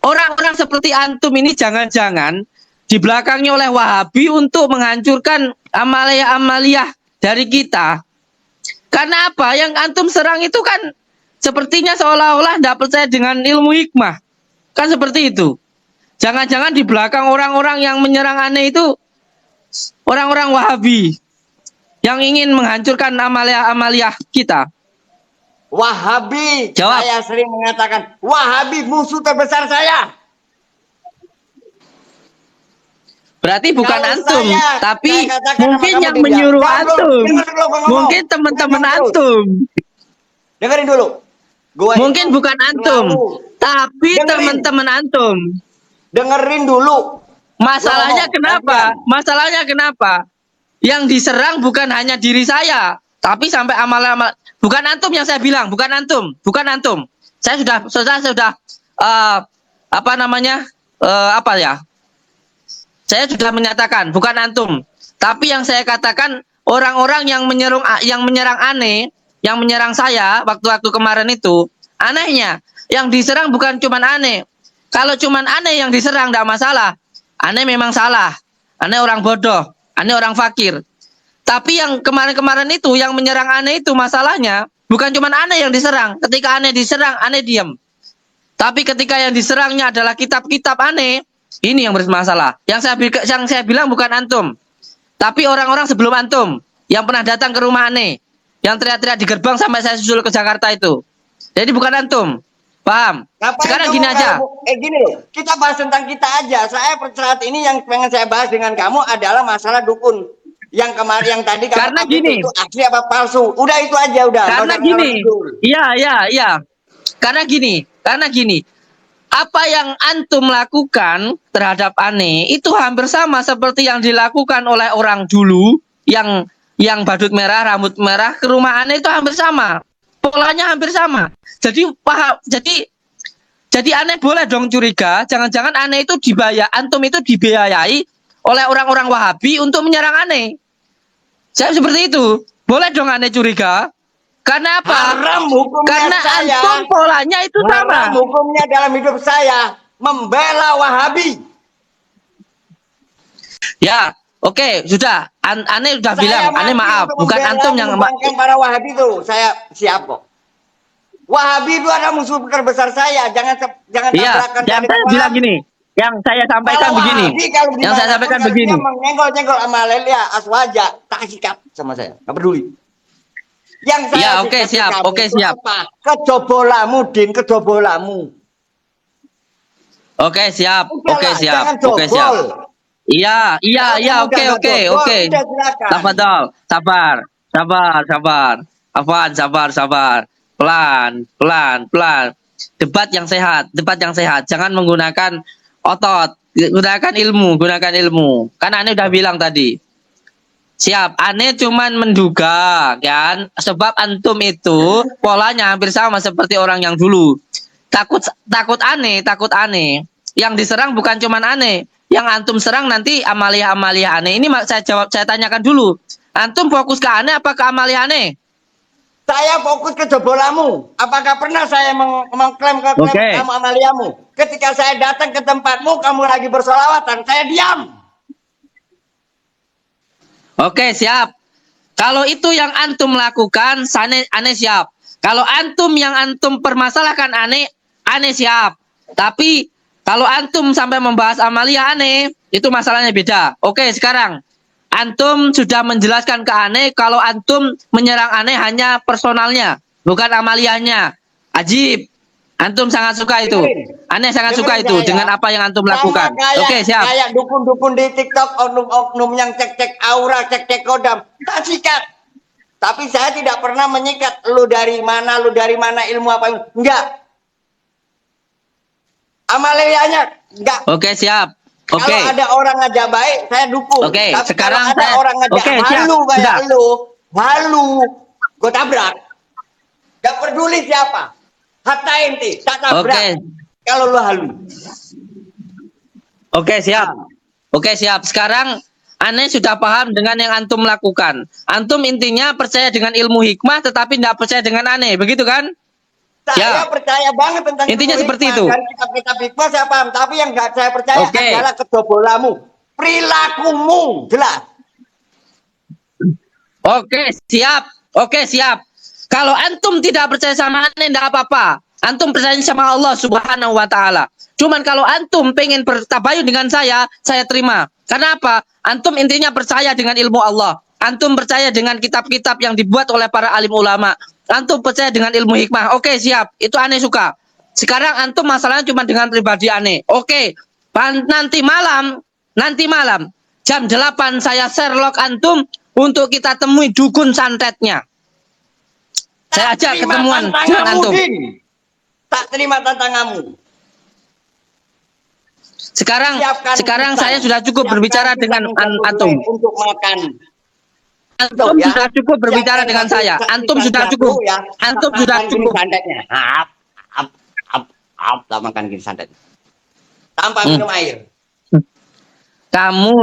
Speaker 3: Orang-orang seperti antum ini jangan-jangan di belakangnya oleh Wahabi untuk menghancurkan amalia-amalia dari kita. Karena apa? Yang antum serang itu kan sepertinya seolah-olah tidak percaya dengan ilmu hikmah. Kan seperti itu. Jangan-jangan di belakang orang-orang yang menyerang aneh itu orang-orang Wahabi yang ingin menghancurkan amalia-amalia kita.
Speaker 1: Wahabi.
Speaker 3: Jawab.
Speaker 1: Saya sering mengatakan Wahabi musuh terbesar saya.
Speaker 3: Berarti bukan
Speaker 1: kalau
Speaker 3: antum, tapi mungkin yang
Speaker 1: dia,
Speaker 3: menyuruh antum. Mungkin teman-teman antum.
Speaker 1: Dengerin dulu.
Speaker 3: Mungkin bukan antum, tapi teman-teman antum.
Speaker 1: Dengerin dulu.
Speaker 3: Masalahnya kenapa? Masalahnya kenapa? Yang diserang bukan hanya diri saya, tapi sampai amal-amal. Bukan antum yang saya bilang, bukan antum. Saya sudah saya sudah menyatakan bukan antum. Tapi yang saya katakan orang-orang yang menyerang aneh, yang menyerang saya waktu-waktu kemarin itu, anehnya yang diserang bukan cuman aneh. Kalau cuman aneh yang diserang tidak masalah. Aneh memang salah. Aneh orang bodoh, aneh orang fakir. Tapi yang kemarin-kemarin itu yang menyerang aneh itu masalahnya bukan cuman aneh yang diserang. Ketika aneh diserang, aneh diam. Tapi ketika yang diserangnya adalah kitab-kitab aneh, ini yang bermasalah. Yang saya bilang bukan antum, tapi orang-orang sebelum antum yang pernah datang ke rumah aneh, yang teriak-teriak di gerbang sampai saya susul ke Jakarta itu. Jadi bukan antum. Paham?
Speaker 1: Ngapain
Speaker 3: Sekarang
Speaker 1: kamu
Speaker 3: gini aja.
Speaker 1: gini loh, kita bahas tentang kita aja. Saya saat ini yang pengen saya bahas dengan kamu adalah masalah dukun. Yang kemarin, yang tadi kamu
Speaker 3: Karena
Speaker 1: update
Speaker 3: gini.
Speaker 1: itu asli apa palsu. Udah itu aja, udah. Nggak
Speaker 3: Karena
Speaker 1: usah ngalor
Speaker 3: gini.
Speaker 1: ngidul.
Speaker 3: Iya. Karena gini. Apa yang antum lakukan terhadap Ane itu hampir sama seperti yang dilakukan oleh orang dulu yang badut merah, rambut merah ke rumah Ane itu hampir sama. Polanya hampir sama. Jadi paham, jadi Ane boleh dong curiga, jangan-jangan Ane itu antum itu dibiayai oleh orang-orang Wahabi untuk menyerang Ane. Saya seperti itu. Boleh dong Ane curiga. Karena apa?
Speaker 1: Haram hukumnya
Speaker 3: Karena
Speaker 1: saya.
Speaker 3: antum polanya itu sama.
Speaker 1: Haram hukumnya dalam hidup saya membela Wahabi.
Speaker 3: Ya, oke, sudah. Ane sudah
Speaker 1: Saya
Speaker 3: bilang, Ane
Speaker 1: mati
Speaker 3: maaf,
Speaker 1: untuk
Speaker 3: bukan
Speaker 1: membela,
Speaker 3: antum yang
Speaker 1: mengembangkan para Wahabi itu. Saya siap kok. Wahabi itu adalah musuh terbesar saya. Jangan
Speaker 3: Iya,
Speaker 1: tabrakan
Speaker 3: yang
Speaker 1: dengan
Speaker 3: saya bilang
Speaker 1: Wahabi.
Speaker 3: gini, yang saya sampaikan
Speaker 1: Kalau
Speaker 3: begini.
Speaker 1: Wahabi, kalau
Speaker 3: Yang saya sampaikan begini.
Speaker 1: Dia menyenggol-nyenggol sama Lelia Aswaja, tak sikap sama saya. Nggak peduli. Yang saya
Speaker 3: Ya, oke,
Speaker 1: sikap
Speaker 3: siap,
Speaker 1: kamu
Speaker 3: oke,
Speaker 1: itu
Speaker 3: siap.
Speaker 1: apa? Kejobolamu, Din, kejobolamu.
Speaker 3: Oke, siap. Oke,
Speaker 1: Udahlah,
Speaker 3: siap.
Speaker 1: jangan
Speaker 3: Oke, siap.
Speaker 1: jobol.
Speaker 3: Iya,
Speaker 1: Kalau
Speaker 3: oke,
Speaker 1: udah
Speaker 3: oke,
Speaker 1: jobol,
Speaker 3: oke.
Speaker 1: udah silakan.
Speaker 3: Tafadhol, sabar. Afwan, sabar. Pelan. Debat yang sehat. Jangan menggunakan otot, gunakan ilmu. Karena Ane udah bilang tadi. Siap, Ane cuman menduga kan, sebab antum itu polanya hampir sama seperti orang yang dulu. Takut Ane. Yang diserang bukan cuman Ane, yang antum serang nanti amalia Ane. Ini saya tanyakan dulu. Antum fokus ke Ane apa ke amalia Ane?
Speaker 1: Saya fokus ke jebolamu. Apakah pernah saya mengklaim kamu amaliamu? Ketika saya datang ke tempatmu, kamu lagi bersolawatan, saya diam.
Speaker 3: Oke, siap. Kalau itu yang antum lakukan, Ane siap. Kalau antum yang antum permasalahkan Ane siap. Tapi kalau antum sampai membahas amalia Ane, itu masalahnya beda. Oke, sekarang antum sudah menjelaskan ke Ane kalau antum menyerang Ane hanya personalnya, bukan amalianya. Ajib. Antum sangat suka itu. Ane sangat suka itu dengan apa yang antum lakukan. Oke, siap.
Speaker 1: Kayak dukun-dukun di TikTok, oknum-oknum yang cek-cek aura, cek-cek kodam. Tak sikat. Tapi saya tidak pernah menyikat. Lu dari mana, ilmu apa. Enggak. Amalianya enggak.
Speaker 3: Oke, siap. Oke.
Speaker 1: Kalau ada orang ngajak baik, saya dukung.
Speaker 3: Oke,
Speaker 1: tapi
Speaker 3: sekarang
Speaker 1: kalau ada orang ngajak halu kayak halu, gue tabrak. Gak peduli siapa. Hatta ente, tak tabrak.
Speaker 3: Oke.
Speaker 1: Kalau lu halu.
Speaker 3: Oke, siap. Sekarang Ane sudah paham dengan yang antum lakukan. Antum intinya percaya dengan ilmu hikmah tetapi tidak percaya dengan Ane, begitu kan?
Speaker 1: Saya percaya banget tentang
Speaker 3: intinya seperti itu.
Speaker 1: Dan kitab-kitab hikmah saya paham, tapi yang nggak saya percaya adalah kejobolamu, perilakumu, jelas.
Speaker 3: Oke, siap. Kalau antum tidak percaya sama Ane, tidak apa-apa. Antum percaya sama Allah Subhanahu wa Ta'ala. Cuman kalau antum pengen bertabayun dengan saya terima. Karena apa? Antum intinya percaya dengan ilmu Allah. Antum percaya dengan kitab-kitab yang dibuat oleh para alim ulama. Antum percaya dengan ilmu hikmah. Oke, siap. Itu Ane suka. Sekarang antum masalahnya cuma dengan pribadi Ane. Oke. Nanti malam jam 8 saya Sherlock antum untuk kita temui dukun santetnya. Saya ajak ketemuan dengan antum.
Speaker 1: Tak terima tantanganmu.
Speaker 3: Sekarang saya sudah cukup berbicara dengan antum.
Speaker 1: Untuk makan.
Speaker 3: Antum sudah cukup berbicara dengan saya. Antum sudah cukup. Antum sudah cukup.
Speaker 1: Santetnya. Tak makan gini santet. Tanpa minum air.
Speaker 3: Kamu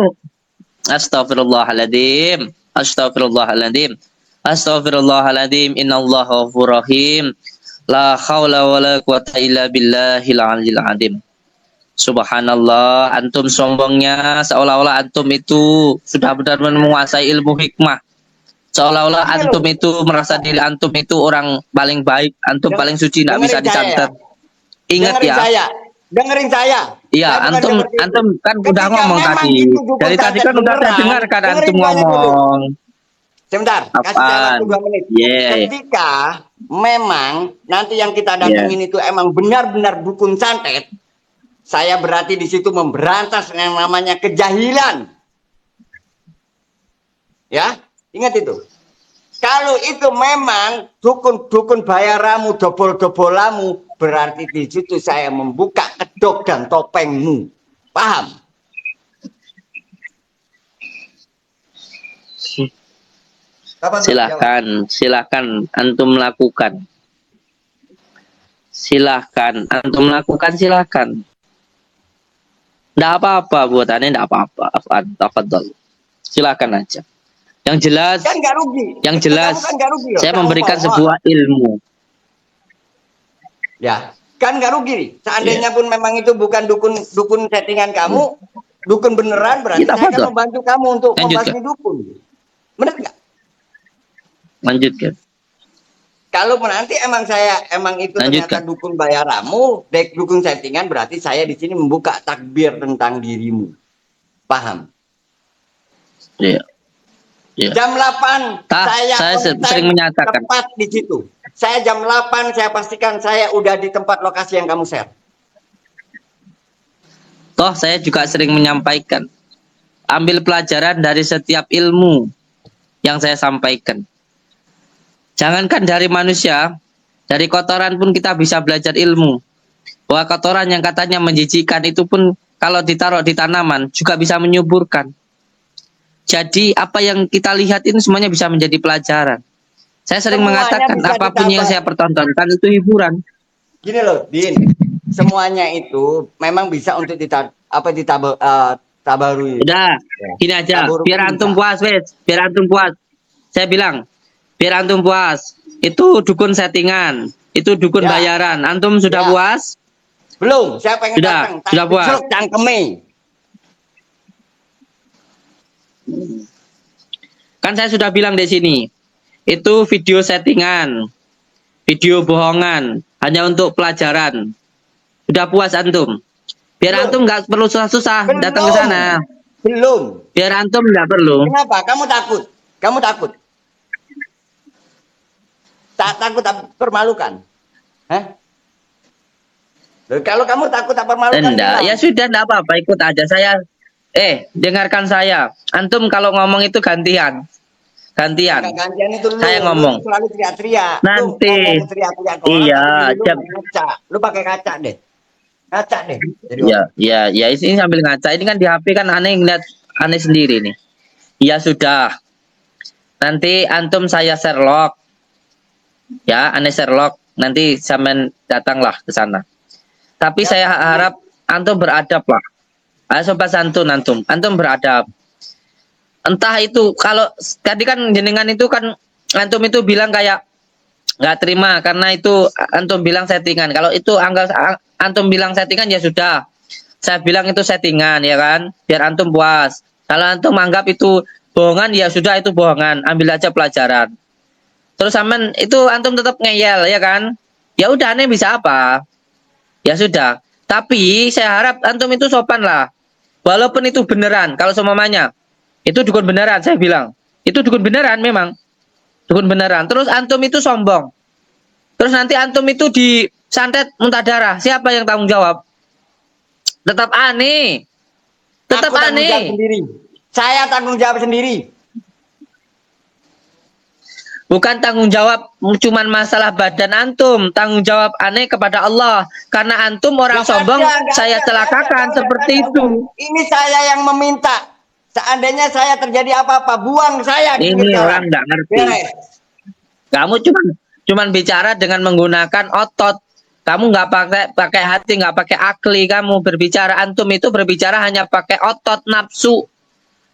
Speaker 3: Astagfirullahaladzim. Innallaha ghafurur rahim. La haula wala quwata illa billahil aliyil azim. Subhanallah, antum sombongnya seolah-olah antum itu sudah benar-benar menguasai ilmu hikmah. Seolah-olah antum itu merasa diri antum itu orang paling baik, antum paling suci, tidak bisa dicatat. Ingat ya.
Speaker 1: Dengerin saya.
Speaker 3: Iya, antum kan udah ngomong tadi. Dari tadi kan udah saya dengarkan antum ngomong.
Speaker 1: Sebentar, kasih saya waktu 2 menit. memang nanti yang kita
Speaker 2: Iya.
Speaker 1: datengin itu emang benar-benar dukun santet, saya berarti di situ memberantas yang namanya kejahilan. Ya, ingat itu. Kalau itu memang dukun-dukun bayaramu, dobol-dobolamu, berarti di situ saya membuka kedok dan topengmu. Paham?
Speaker 2: Silahkan antum lakukan. Silahkan antum lakukan, silahkan. Nggak apa-apa buat aneh, nggak apa-apa. Tafadhol. Silahkan aja. Yang jelas,
Speaker 1: Kan nggak rugi.
Speaker 2: yang jelas,
Speaker 1: Kamu kan nggak rugi loh.
Speaker 2: saya
Speaker 1: Kamu
Speaker 2: memberikan
Speaker 1: mau,
Speaker 2: sebuah ilmu.
Speaker 1: Ya, kan nggak rugi. Seandainya pun memang itu bukan dukun settingan kamu, dukun beneran, berarti
Speaker 2: Kita
Speaker 1: saya akan
Speaker 2: foto.
Speaker 1: membantu kamu untuk
Speaker 2: Lanjutkan.
Speaker 1: membasmi dukun. Benar nggak?
Speaker 2: Lanjutkan.
Speaker 1: Kalau nanti emang itu ternyata
Speaker 2: Lanjutkan.
Speaker 1: dukun bayaramu, dukun settingan, berarti saya di sini membuka takbir tentang dirimu. Paham?
Speaker 2: Iya. Iya.
Speaker 1: Jam 8
Speaker 2: saya
Speaker 1: on time,
Speaker 2: sering menyatakan.
Speaker 1: tepat di situ. Saya jam 8 saya pastikan saya udah di tempat lokasi yang kamu share.
Speaker 2: Toh saya juga sering menyampaikan. Ambil pelajaran dari setiap ilmu yang saya sampaikan. Jangankan dari manusia, dari kotoran pun kita bisa belajar ilmu. Bahwa kotoran yang katanya menjijikkan itu pun kalau ditaruh di tanaman juga bisa menyuburkan. Jadi apa yang kita lihat ini semuanya bisa menjadi pelajaran. Saya sering
Speaker 1: Semuanya
Speaker 2: mengatakan
Speaker 1: bisa
Speaker 2: apapun yang
Speaker 1: ditambah.
Speaker 2: saya pertontonkan itu hiburan.
Speaker 1: Gini loh, Din. Semuanya itu memang bisa untuk tabarui.
Speaker 2: Udah, gini aja.
Speaker 1: Tabur
Speaker 2: Biar
Speaker 1: pun
Speaker 2: antum
Speaker 1: bisa.
Speaker 2: puas, wes. Biar antum puas. Saya bilang, biar antum puas. Itu dukun settingan. Itu dukun
Speaker 1: Ya.
Speaker 2: bayaran. Antum sudah
Speaker 1: Ya.
Speaker 2: puas?
Speaker 1: Belum, saya pengen
Speaker 2: Sudah,
Speaker 1: datang.
Speaker 2: sudah puas.
Speaker 1: Cangkeme.
Speaker 2: Kan saya sudah bilang di sini. Itu video settingan. Video bohongan. Hanya untuk pelajaran. Sudah puas antum? Biar
Speaker 1: Belum.
Speaker 2: antum nggak perlu susah-susah
Speaker 1: Belum.
Speaker 2: datang ke sana.
Speaker 1: Belum.
Speaker 2: Biar antum nggak perlu.
Speaker 1: Kenapa? Kamu takut? Kamu takut? Takut permalukan? Hah? Loh, kalau kamu takut permalukan?
Speaker 2: Enggak,
Speaker 1: bilang.
Speaker 2: ya sudah enggak apa-apa, ikut aja saya. Dengarkan saya. Antum kalau ngomong itu gantian. Gantian.
Speaker 1: Nggak gantian itu lu.
Speaker 2: Saya ngomong.
Speaker 1: Lu selalu teriak-teriak.
Speaker 2: Nanti.
Speaker 1: Lu ngomong teriak-teriak ke orang,
Speaker 2: Iya,
Speaker 1: tapi lu
Speaker 2: jam.
Speaker 1: pakai kaca. Lu pakai kaca deh. Kaca deh. Jadi
Speaker 2: Ya, ini sambil ngaca. Ini kan di HP kan aneh ngeliat aneh sendiri nih. Ya sudah. Nanti antum saya Sherlock. Ya, aneh Sherlock. Nanti sampean datanglah ke sana. Tapi saya harap antum beradab lah. Ayo sobat santun antum beradab. Entah itu kalau tadi kan jenengan itu kan antum itu bilang kayak nggak terima karena itu antum bilang settingan. Kalau itu antum bilang settingan ya sudah. Saya bilang itu settingan ya kan, biar antum puas. Kalau antum anggap itu bohongan ya sudah itu bohongan, ambil aja pelajaran. Terus aman itu antum tetap ngeyel ya kan? Ya udah aneh bisa apa? Ya sudah. Tapi saya harap antum itu sopan lah. Walaupun itu beneran, kalau semuanya itu dukun beneran saya bilang. Itu dukun beneran memang. Dukun beneran. Terus antum itu sombong. Terus nanti antum itu disantet muntah darah. Siapa yang tanggung jawab? Tetap aneh. Tetap
Speaker 1: aku tanggung jawab
Speaker 2: aneh.
Speaker 1: sendiri. Saya tanggung jawab sendiri.
Speaker 2: Bukan tanggung jawab cuman masalah badan antum, tanggung jawab aneh kepada Allah. Karena antum orang sombong, saya celakakan seperti itu.
Speaker 1: Ini saya yang meminta. Seandainya saya terjadi apa-apa, buang saya.
Speaker 2: Ini orang nggak ngerti. Kamu cuman bicara dengan menggunakan otot. Kamu nggak pakai hati, nggak pakai akli. Kamu berbicara, antum itu berbicara hanya pakai otot nafsu.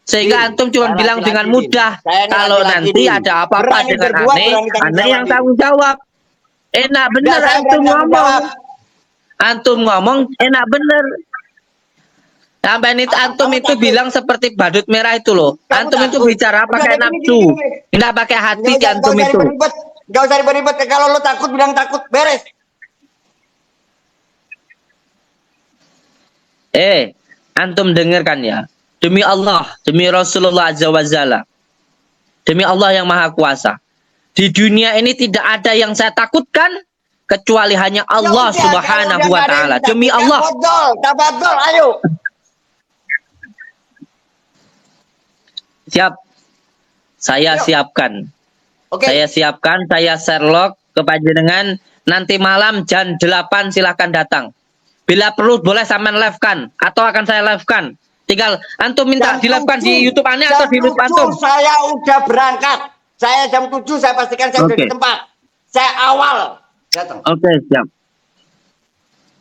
Speaker 2: Sehingga antum cuma bilang dengan mudah. Kalau nanti ada apa-apa dengan aneh yang tanggung jawab. Enak bener antum ngomong. Antum ngomong enak bener. Sampai itu antum itu bilang seperti badut merah itu loh. Antum itu bicara pakai nafsu. Tidak pakai hati antum itu.
Speaker 1: Gak usah ribet-ribet. Kalau lo takut bilang takut, beres.
Speaker 2: Antum dengarkan ya. Demi Allah, demi Rasulullah Azza wa Jalla. Demi Allah yang Maha Kuasa. Di dunia ini tidak ada yang saya takutkan kecuali hanya Allah
Speaker 1: Ya udah,
Speaker 2: Subhanahu
Speaker 1: kalau
Speaker 2: wa
Speaker 1: udah nggak ada
Speaker 2: taala.
Speaker 1: yang
Speaker 2: Demi
Speaker 1: takut,
Speaker 2: Allah.
Speaker 1: Tafadhol, ayo.
Speaker 2: Siap. Saya
Speaker 1: Yuk.
Speaker 2: siapkan.
Speaker 1: Oke.
Speaker 2: Saya siapkan, saya Sherlock ke panjenengan. Nanti malam jam 8 silahkan datang. Bila perlu boleh sampean live kan atau akan saya live kan. Tinggal antum minta di live kan di YouTube aneh atau di YouTube antum.
Speaker 1: Saya udah berangkat. Saya jam 7 saya pastikan saya udah
Speaker 2: Oke.
Speaker 1: di tempat. Saya awal datang.
Speaker 2: Oke, siap.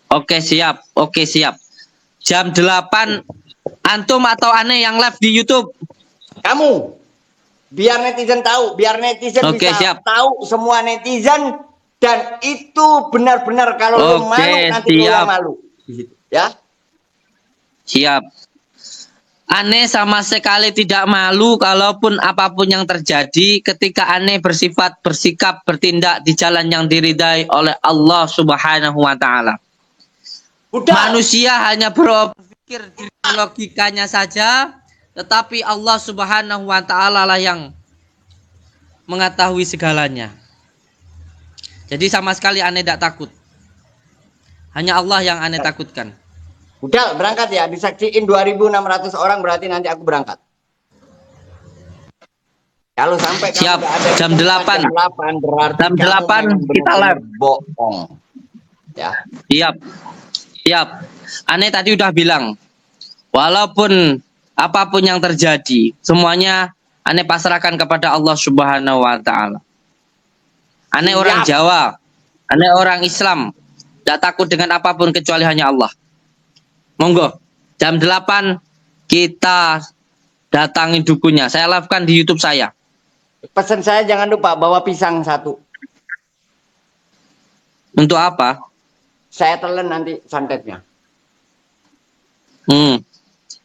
Speaker 2: Oke, siap. Oke, siap. Jam 8 antum atau aneh yang live di YouTube.
Speaker 1: Kamu biar netizen tahu, biar netizen
Speaker 2: Oke,
Speaker 1: bisa
Speaker 2: siap.
Speaker 1: tahu semua netizen dan itu benar-benar kalau lu
Speaker 2: Oke,
Speaker 1: malu nanti lu
Speaker 2: siap.
Speaker 1: yang malu. Ya.
Speaker 2: Siap. Aneh sama sekali tidak malu kalaupun apapun yang terjadi ketika aneh bersifat, bersikap, bertindak di jalan yang diridai oleh Allah Subhanahu wa taala.
Speaker 1: Udah.
Speaker 2: Manusia hanya berpikir di logikanya saja, tetapi Allah Subhanahu wa taala lah yang mengetahui segalanya. Jadi sama sekali aneh tidak takut. Hanya Allah yang aneh takutkan.
Speaker 1: Udah berangkat ya, disaksiin 2.600 orang berarti nanti aku berangkat. Kalau sampai kamu
Speaker 2: Siap,
Speaker 1: nggak ada di
Speaker 2: jam
Speaker 1: tempat
Speaker 2: 8.
Speaker 1: jam 8 berarti
Speaker 2: Jam
Speaker 1: kamu
Speaker 2: 8
Speaker 1: memang
Speaker 2: kita
Speaker 1: benar-benar
Speaker 2: live.
Speaker 1: bohong. Ya.
Speaker 2: Siap. Siap. Aneh tadi udah bilang, walaupun apapun yang terjadi, semuanya aneh pasrahkan kepada Allah Subhanahu wa taala. Aneh orang
Speaker 1: Siap.
Speaker 2: Jawa, aneh orang Islam, tidak takut dengan apapun kecuali hanya Allah. Monggo, jam 8 kita datangi dukunya. Saya live-kan di YouTube saya.
Speaker 1: Pesan saya jangan lupa bawa pisang 1.
Speaker 2: Untuk apa?
Speaker 1: Saya telan nanti santetnya.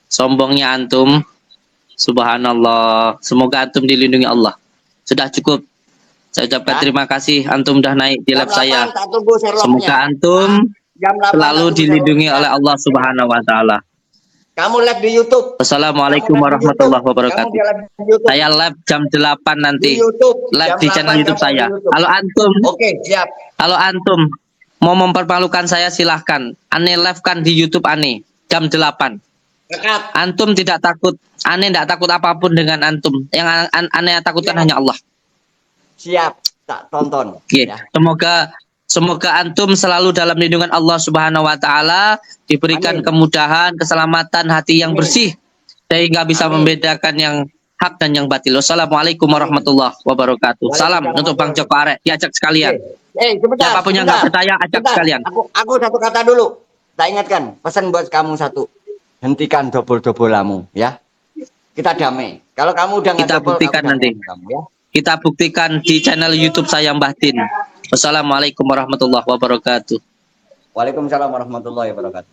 Speaker 2: Sombongnya antum. Subhanallah. Semoga antum dilindungi Allah. Sudah cukup. Saya ucapkan terima kasih antum dah naik di live saya.
Speaker 1: Tak tunggu Sherlocknya.
Speaker 2: Semoga antum
Speaker 1: Jam 8
Speaker 2: selalu
Speaker 1: tak tunggu
Speaker 2: dilindungi
Speaker 1: Sherlocknya.
Speaker 2: oleh Allah Subhanahu wa taala.
Speaker 1: Kamu live di YouTube.
Speaker 2: Wassalamualaikum
Speaker 1: Kamu live di
Speaker 2: warahmatullahi
Speaker 1: YouTube.
Speaker 2: wabarakatuh.
Speaker 1: Kamu live di YouTube.
Speaker 2: Saya live jam 8 nanti.
Speaker 1: Di YouTube.
Speaker 2: Live
Speaker 1: Jam
Speaker 2: di channel
Speaker 1: 8
Speaker 2: YouTube
Speaker 1: kamu
Speaker 2: saya.
Speaker 1: di YouTube.
Speaker 2: Kalau antum
Speaker 1: Oke, siap.
Speaker 2: Kalau antum mau mempermalukan saya silahkan. Aneh live kan di YouTube aneh jam 8.
Speaker 1: Dekat.
Speaker 2: Antum tidak takut. Aneh tidak takut apapun dengan antum. Yang aneh takutkan
Speaker 1: Siap.
Speaker 2: hanya Allah.
Speaker 1: Siap. Tak tonton.
Speaker 2: Oke.
Speaker 1: Ya.
Speaker 2: Semoga antum selalu dalam lindungan Allah Subhanahu wa taala, diberikan
Speaker 1: Amin.
Speaker 2: kemudahan, keselamatan hati yang
Speaker 1: Amin.
Speaker 2: bersih sehingga bisa
Speaker 1: Amin.
Speaker 2: membedakan yang hak dan yang batil. Wassalamualaikum warahmatullahi wabarakatuh. Salam untuk Bang Joko Arek, diajak sekalian.
Speaker 1: Sebentar.
Speaker 2: Siapapun yang
Speaker 1: sebentar.
Speaker 2: nggak percaya, ajak
Speaker 1: Sebentar.
Speaker 2: sekalian.
Speaker 1: Aku satu kata dulu. Tak ingatkan. Pesan buat kamu 1. Hentikan dobol-dobolamu, ya. Kita damai. Kalau kamu udah nggak
Speaker 2: Kita
Speaker 1: dobol,
Speaker 2: buktikan
Speaker 1: aku
Speaker 2: nanti.
Speaker 1: damai kamu, ya.
Speaker 2: Kita buktikan di channel YouTube saya Mbah Tin. Wassalamualaikum warahmatullahi wabarakatuh.
Speaker 1: Waalaikumsalam warahmatullahi wabarakatuh.